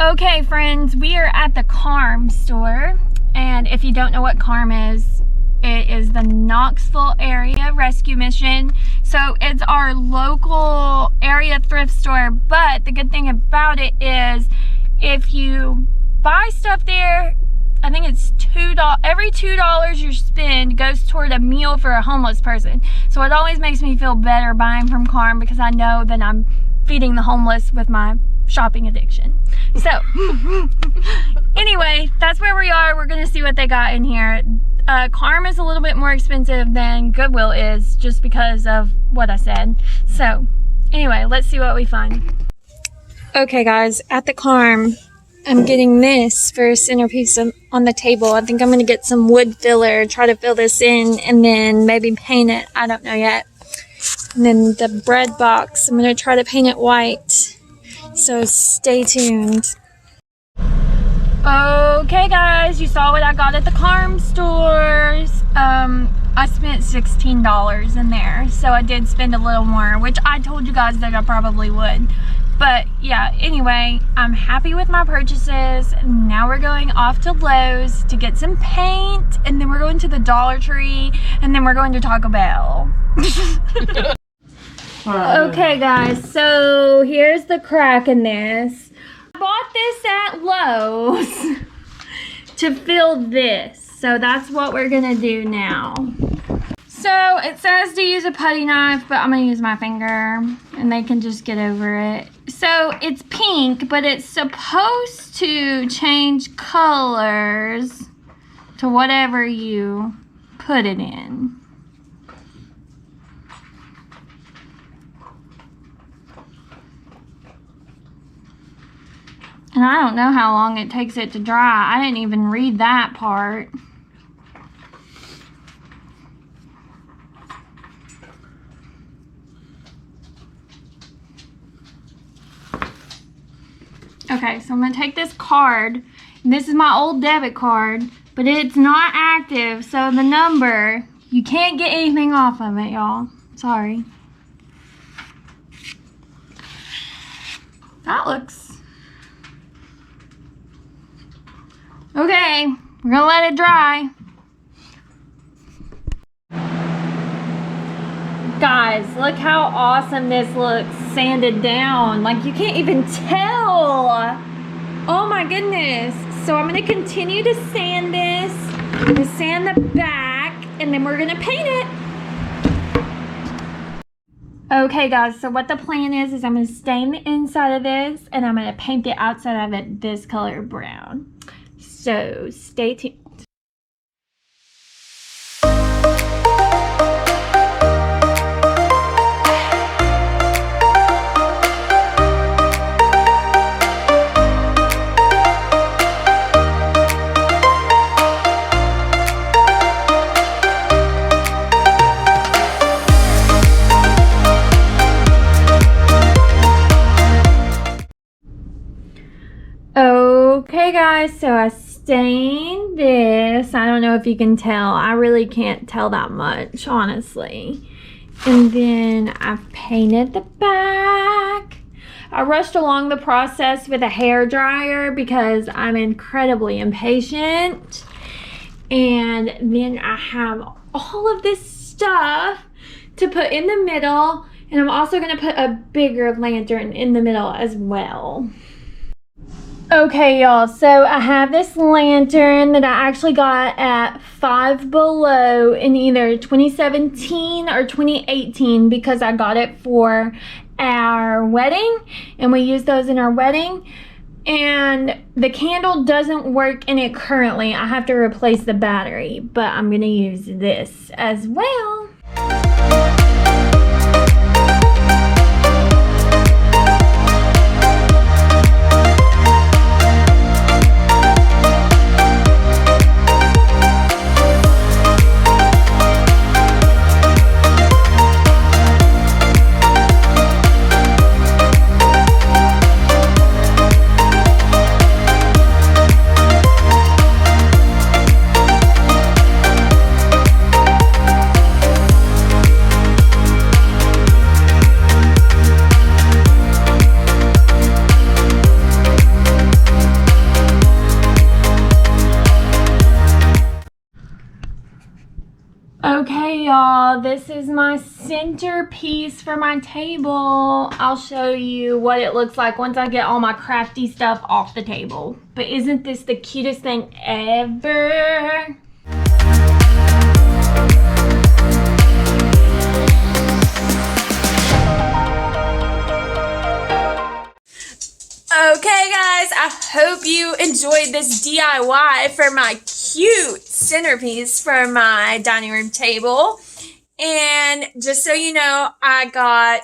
Okay friends, we are at the KARM store, and if you don't know what KARM is, it is the Knoxville Area Rescue Mission. So it's our local area thrift store, but the good thing about it is if you buy stuff there, I think it's $2. Every $2 you spend goes toward a meal for a homeless person. So it always makes me feel better buying from KARM because I know that I'm feeding the homeless with my shopping addiction. So anyway, that's where we are. We're gonna see what they got in here. KARM is a little bit more expensive than Goodwill is, just because of what I said. So anyway, let's see what we find. Okay guys, at the KARM, I'm getting this for a centerpiece on the table. I think I'm gonna get some wood filler, try to fill this in, and then maybe paint it. I don't know yet. And then the bread box, I'm gonna try to paint it white. So stay tuned. Okay guys, you saw what I got at the KARM stores. I spent $16 in there, so I did spend a little more, which I told you guys that I probably would. But yeah, anyway, I'm happy with my purchases. Now we're going off to Lowe's to get some paint, and then we're going to the Dollar Tree, and then we're going to Taco Bell. Okay guys, so here's the crack in this. I bought this at Lowe's to fill this, so that's what we're gonna do now. So it says to use a putty knife, but I'm gonna use my finger and they can just get over it. So it's pink, but it's supposed to change colors to whatever you put it in. And I don't know how long it takes it to dry. I didn't even read that part. Okay, so I'm gonna take this card. And this is my old debit card, but it's not active, so the number, you can't get anything off of it, y'all. Sorry. That looks... Okay, we're gonna let it dry. Guys, look how awesome this looks sanded down. Like, you can't even tell. Oh my goodness. So I'm gonna continue to sand this, to sand the back, and then we're gonna paint it. Okay guys, so what the plan is I'm gonna stain the inside of this, and I'm gonna paint the outside of it this color brown. So stay tuned. Okay guys, so I stained this. I don't know if you can tell. I really can't tell that much, honestly. And then I've painted the back. I rushed along the process with a hair dryer because I'm incredibly impatient. And then I have all of this stuff to put in the middle, and I'm also going to put a bigger lantern in the middle as well. Okay y'all, so I have this lantern that I actually got at Five Below in either 2017 or 2018 because I got it for our wedding and we used those in our wedding. And the candle doesn't work in it currently. I have to replace the battery, but I'm gonna use this as well. y'all, this is my centerpiece for my table. I'll show you what it looks like once I get all my crafty stuff off the table. But isn't this the cutest thing ever? Okay guys, I hope you enjoyed this DIY for my cute centerpiece for my dining room table. And just so you know, I got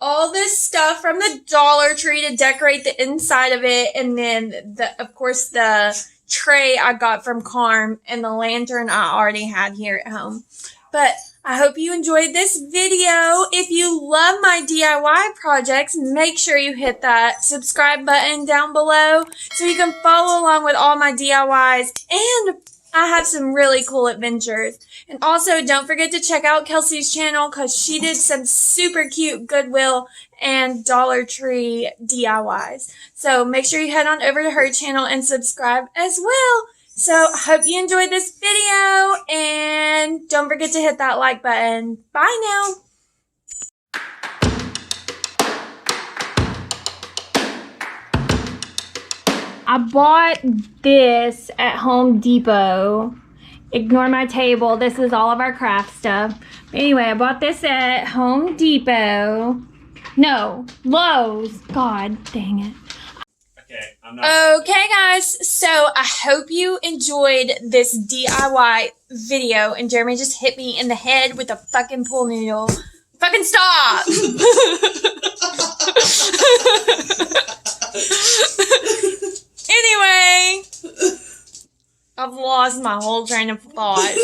all this stuff from the Dollar Tree to decorate the inside of it. And then, of course, the tray I got from KARM and the lantern I already had here at home. But I hope you enjoyed this video. If you love my DIY projects, make sure you hit that subscribe button down below so you can follow along with all my DIYs. And I have some really cool adventures. And also, don't forget to check out Kelsey's channel because she did some super cute Goodwill and Dollar Tree DIYs. So make sure you head on over to her channel and subscribe as well. So I hope you enjoyed this video, and don't forget to hit that like button. Bye now. I bought this at Home Depot. Ignore my table. This is all of our craft stuff. But anyway, I bought this at Home Depot. No, Lowe's. God dang it. Okay guys, so I hope you enjoyed this DIY video, and Jeremy just hit me in the head with a fucking pool noodle. Fucking stop! Anyway, I've lost my whole train of thought.